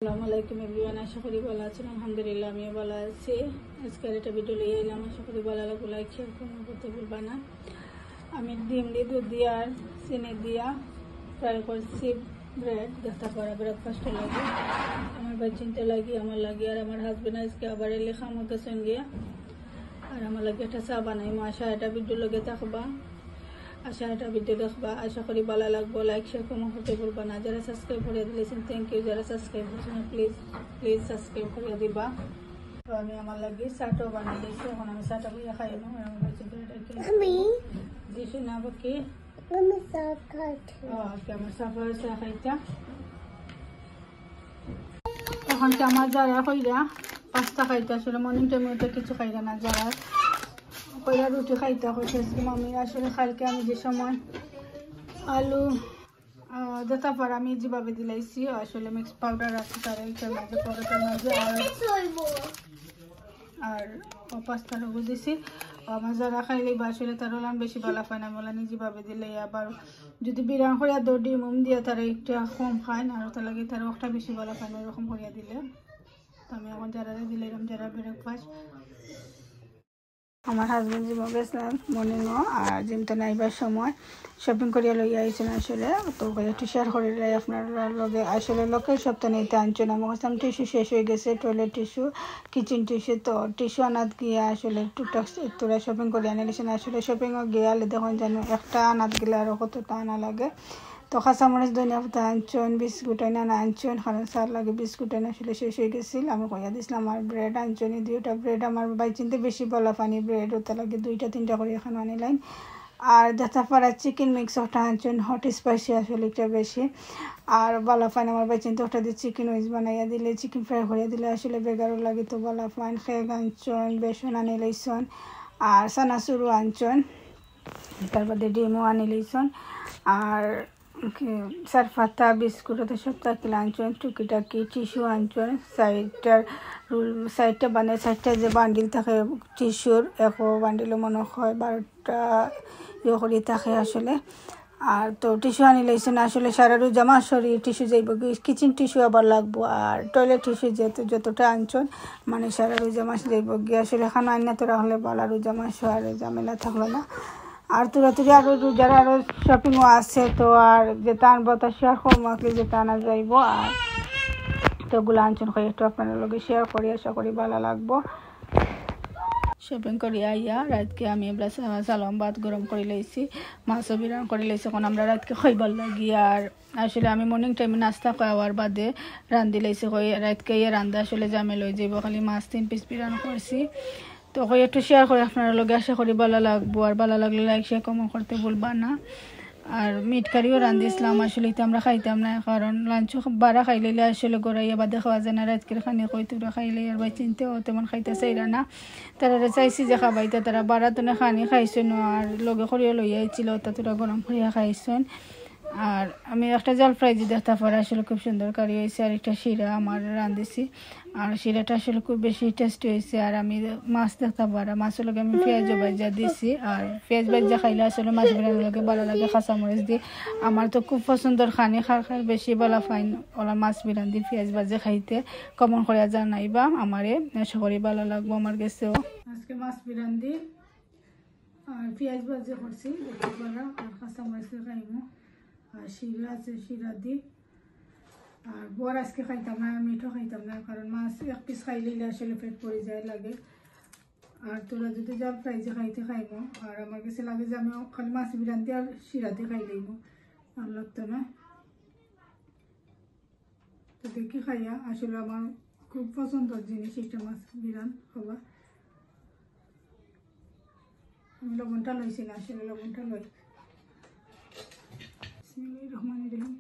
আসসালামু আলাইকুম এভরিওয়ান, আশা করি ভালো আছেন। আলহামদুলিল্লাহ আমিও ভালো আছি। আজকের একটা ভিডিও লিয়ে এলাম, আশা করি ভালো লাগবে। লাইক শেয়ার করতে ভুলবা না। আমি ডিম দিয়ে দুধ দিয়ে আর চিনি দিয়া ফ্রাই করছি ব্রেড, দেখা করা ব্রেকফাস্টে লাগে আমার বাচ্চিনতে লাগি, আমার লাগে আর আমার হাজবেন্ড আজকে আবার এলে খামোকে সঙ্গে আর আমার লাগে একটা চা বানাই। আশা এটা ভিডিও লগে থাকবা, আশা এটা ভিডিও দেখবা, আশা করি ভালো লাগবো। লাইক শেয়ার কমেন্ট করতে ভুলবা না। যারা সাবস্ক্রাইব করে দিয়েছেন থ্যাংক ইউ, যারা সাবস্ক্রাইব করছেন প্লিজ সাবস্ক্রাইব করে দিবা। তো আমি আমার লাগে চাটাও বানিয়ে দিয়েছি, এখন আমি চাটা বইয়া খাই না। আমার বাচ্চা জি শোনা বাকি আমার সাফার চা খাইতা। এখন কি আমার যারা কইরা পাস্তা খাইতে আসলে মর্নিং টাইমে কিছু খাইরা না, যারা কইরা রুটি খাইতে হয়েছে আমি আসলে কালকে আমি যে সময় আলু যেটা পার আমি যেভাবে দিলাইছি আসলে মিক্স পাউডার আছে তার এইটার মাঝে পরোটার মাঝে আর পাস্তার রোগু দিছি। আমার যারা খাইলেই বা আসলে তার হলাম বেশি ভালো পায় না, বলে যেভাবে দিলে আবার যদি বিরান করিয়া দৌড়ি মুম দিয়ে তারা একটু কম খায় না, আর তার লাগে তারা একটা বেশি ভালো পায় না এরকম করিয়া দিলে। তো আমি এখন যারা দিলে এরকম যারা ব্রেকফাস্ট আমার হাজবেন্ড জিমে গেছিলেন মর্নিংও আর জিমতে নাইবার সময় শপিং করিয়া লইয়া আইছেন আসলে। তো একটু শেয়ার করে আপনার লগে আসলে লোকের সপ্তাহ নিতে আনছেন। আমার কাছে টিস্যু শেষ হয়ে গেছে, টয়লেট টিস্যু, কিচেন টিস্যু। তো টিস্যু আনাত গিয়ে আসলে টুকটাক তোরা শপিং করে আনে নিয়েছেন। আসলে শপিংও গিয়ালে দেখুন জানো একটা আনাত গেলে আরও কতটা আনা লাগে। তো কাঁচামরিচ ধনিয়া পাতা আনছেন, বিস্কুট আনা আনছেন, কারণ সার লাগে বিস্কুট আনা আসলে শেষ হয়ে গেছিল। আমি কইয়া দিয়েছিলাম আমার ব্রেড আনছেন, দুইটা ব্রেড আমার বাই চিনতে বেশি বলা পানি ব্রেড ওটা লাগে 2-3টা করে এখানে আনিলাম। আর দেখা পারা চিকেন মিক্স ওটা আনছেন, হট স্পাইসি আসলে একটা বেশি। আর বালাফাইন আমার বাই চিনতে ওটা দিয়ে চিকেন উইজ বানাইয়া দিলে, চিকেন ফ্রাই করিয়া দিলে আসলে বেগারও লাগে। তো বালাফাইন খেয়ে আনছেন, বেসন আনি লইছেন আর চানাচুরও আনছেন, তার বাদে ডিমও আনি লইছেন আর চারপাতা বিস্কুট ওদের সপ্তাহ কিলো আনছেন, টুকিটাকি টিস্যু আনছেন, সাইডটা মানে সাইডটা যে বান্ডিল থাকে টিস্যুর একো বান্ডিলও মনে হয় 12টা ইয়ে করে থাকে আসলে। আর তো টিস্যু আনি লাইছেন আসলে সারা রোজা মাস শরীর টিস্যু যাইব, কিচেন টিস্যু আবার লাগবো আর টয়লেট টিস্যু যতটা আনছেন মানে সারা রোজা মাস যাইব গিয়ে আসলে খানা আনিয়া তোরা হলে বলা রোজা মাস আর ঝামেলা থাকলো না। আর তুরা আরও যারা আরও শপিংও আছে তো আর যেটা আনবো তা শেয়ার করবো আঁকলে যেটা আনা যাইব। আর তোগুলো আনছেন একটু আপনার লগে শেয়ার করি, আশা করি ভালো লাগবো। শপিং করি আইয়া রাতকে আমি এবার চালাম ভাত গরম করে লাইছি, মাছও বিরান করে লাইছি। এখন আমরা রাতকে খাইবার লাগি আর আসলে আমি মর্নিং টাইমে নাস্তা খাওয়ার বাদে রান্ধি লাইছি রাতকে ইয়ে রান্ধা আসলে জামেল হয়ে যাইব, খালি মাছ 3 পিস বিরান করছি। তো একটু শেয়ার করে আপনার লগে, আশা করি ভালো লাগবো। আর ভালো লাগলে লাইক শেয়ার কমেন্ট করতে ভুলবা না। আর মিট কারিও রান্ধিছিলাম আসলে তো আমরা খাইতাম না, কারণ লাঞ্চও বাড়া খাইলে আসলে গড়াইয়া বাদে খাওয়া যায় না। রাতকের খানি কই তোরা খাইলে আর বাই চিনতেও তেমন খাইতে চাইরা না, তারা চাইছি যে খাবাইতে তারা বাড়া তো খানি খাইছেন আর লগে করিয়া লইয়া আইছিল তা তোরা গরম করিয়া খাইছেন। আর আমি একটা জল ফ্রাই যে দেখতে পারে আসলে খুব সুন্দর কারি হয়েছে, আর একটা শিরা আমার রাঁধেছি আর শিরাটা আসলে খুব বেশি টেস্টি হয়েছে। আর আমি মাছ দেখতে পারা মাছের লগে আমি পেঁয়াজ ভাজা দিছি, আর পেঁয়াজ ভাজা খাইলে আসলে মাছ বিরানোর লগে ভালো লাগে কাঁচামরিচ দিয়ে। আমার তো খুব পছন্দের খানি খার বেশি ভালো ফাইন ওলা মাছ বিরান দিয়ে পেঁয়াজ ভাজা খাইতে। কমন করে জানাইবা আমারে, আশা করি ভালো লাগবো আমার কাছেও। আজকে মাছ বিরান দি আর পেঁয়াজ ভাজা করছি দেখতে পারা, আর কাঁচামরিচ খাইবো আর শিরা আছে শিরা দি। আর বর আজকে খাইতাম না, মিঠো খাইতাম না, কারণ মাছ 1 পিস খাইলে আসলে পেট পড়ে যায় লাগে। আর তোরা যদি জল ফ্রাই যে খাইতে খাইব, আর আমার কাছে লাগে যে আমি খালি মাছ বিরান দিয়ে আর শিরা দিয়ে খাই লইব, ভালো লাগতো না। তো দেখি খাইয়া আসলে আমার খুব পছন্দের জিনিস একটা মাছ বিরান খাওয়া। আমি লবণটা লইছি না, আসলে লবণটা লই। বিসমিল্লাহির রহমানির রহিম।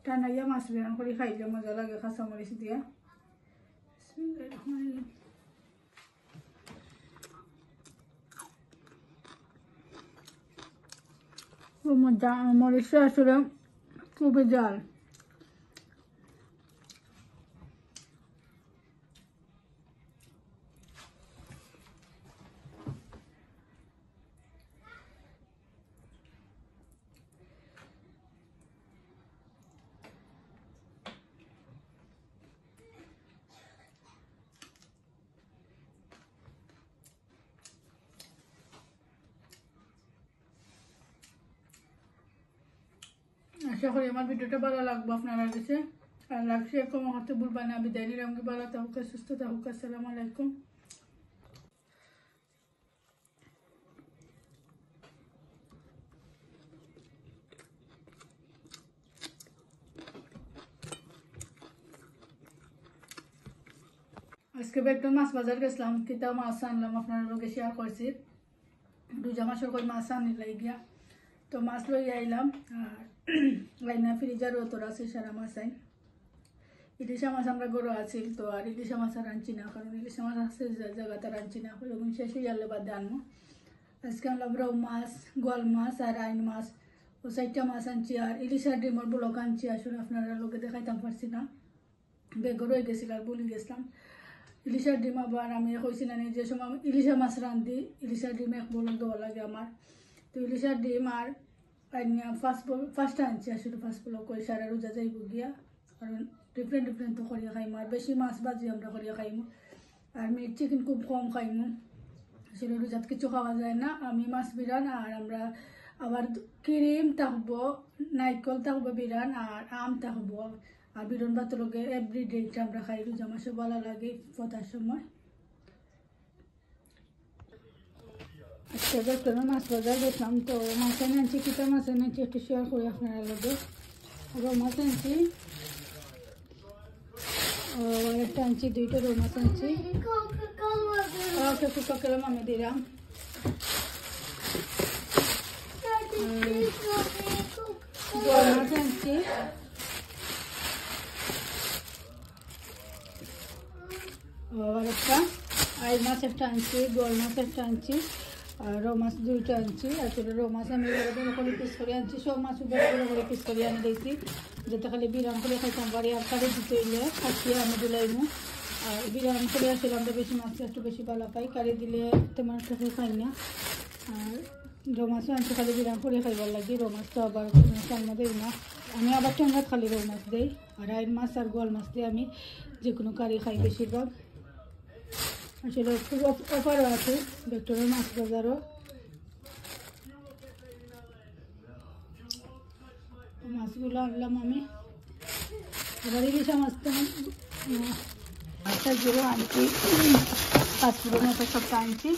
টানাইয়া মাছ বিরান করে খাইলে মজা লাগে কাঁচামরিচ দিয়া। বিসমিল্লাহির রহমানির রহিম। মজা মরিচটা আসলে খুবই জাল। আশা করি আমার ভিডিওটা ভালো লাগবে আপনারা কাছে। আর লাগছে এরকম হতে ভুলবেন না। বিদায় নিলাম, ভালো থাকুক, সুস্থ থাকুক। আসসালামু আলাইকুম। আজকে একটু মাছ বাজার গেছিলাম, কিতা মাছ আনলাম আপনার লোকে শেয়ার করছি। রোজা মাসের কই মাছ আনিলাই গিয়া, তো মাছ লই আইলাম। আর লাইনা ফ্রিজারও তোর আছে সারা মাছ আইন। ইলিশা মাছ আমরা গরু আছিল, তো আর ইলিশা মাছ আর আনছি না, কারণ ইলিশা মাছ আছে জায়গাতে আনছি না, যখন শেষ হয়ে গেলে বাদে আনবো। আজকে আনলাম রৌ মাছ, গোয়াল মাছ আর আইন মাছ, ও 4টা মাছ আনছি। আর ইলিশার ডিমর ব্লক আনছি, আসলে আপনারা লোকে দেখাইতাম পারছি না, বেগর হয়ে গেছিল আর বলি গেছিলাম। ইলিশার ডিম আবার আমি কইছি না, যে সময় ইলিশা মাছ রান্ধি ইলিশার ডিম এক বলক দেওয়া লাগে আমার। তো ইলিশার ডিম আর ফার্স্ট আনছি, আসলে ফার্স্ট বলক কই সারা রোজা যাইব গিয়া, কারণ ডিফারেন্ট তো করিয়া খাইমো। আর বেশি মাছ ভাজি আমরা করিয়া খাইমো, আর মিট চিকেন খুব কম খাইমো, আসলে রোজাত কিছু খাওয়া যায় না। আমি মাছ বিরান, আর আমরা আবার ক্রিম থাকবো, নারকেল থাকবো বিরান, আর আম থাকবো। আর বিরন ভাত লগে এভরিডে আমরা খাই, রোজা মাসে ভালো লাগে ফতার সময়। আজকে দেখতে মাছ বাজার গেছিলাম, তো মাছ আনছি, কিতা মাছ আনছি একটু শেয়ার করি আপনারা লগে। রৌ মাছ আনছি, একটা আনছি, 2টা রৌ মাছ আনছি। ওকে কোকা-কোলা আমি দিলাম। গোয়াল মাছ আনছি, আবার একটা আইল মাছ একটা আনছি, গোয়াল মাছ একটা আনছি, আর রৌ মাছ 2টা আনছি। আসলে রৌ মাছ আমি বড় করে পিস করে আনছি, সব মাছ বড় করে পিস করে আনি দিয়েছি, যাতে খালি বিরাম করে খাইতাম পারি। আর কারি দিতে হইলে খাচ্ছি আমি দিলাইমু। আর বিরাম করে আসলে আমরা বেশি মাছ একটু বেশি ভালো পাই, কারি দিলে তেমন একটা খাই না। আর রৌ মাছও আনছি, খালি বিরাম করে খাইবার লাগে। রৌ মাছ তো আবার চালনা দেই না, আমি আবার টেঙ্গাত খালি রৌ মাছ দেই। আর আইন মাছ আর গোয়াল মাছ দিয়ে আমি যে কোনো কারি খাই বেশিরভাগ। আসলে খুব অফারও আছে ভেক্টরের মাছ বাজারও। মাছগুলো আনলাম আমি। এবার ইলিশা মাছ তো জিরো আনছি, 5 কিলোর মতো সবটা আনছি।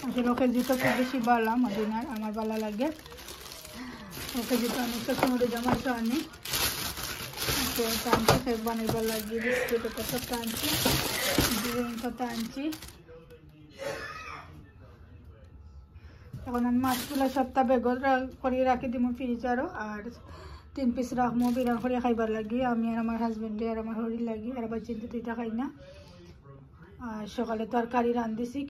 আসলে ওকে জুতো খুব বেশি বাড়লাম, মদিনার আমার ভালো লাগে। ওকে জুতো আমি সবসময় জামার আনি, আনছি বানাইবার লাগে। বিস্কুট ওটা সবটা আনছি, কথা আনছি। এখন আমি মাছগুলো সপ্তাহ বেগর করে রাখি দিব ফ্রিজারও। আর 3 পিস রাখবো বিরান করে খাইবার লাগি, আমি আর আমার হাজবেন্ডে আর আমার হরির লাগি। আর আবার চিন্তা 2টা খাই না। আর সকালে তরকারি রান্ধিছি।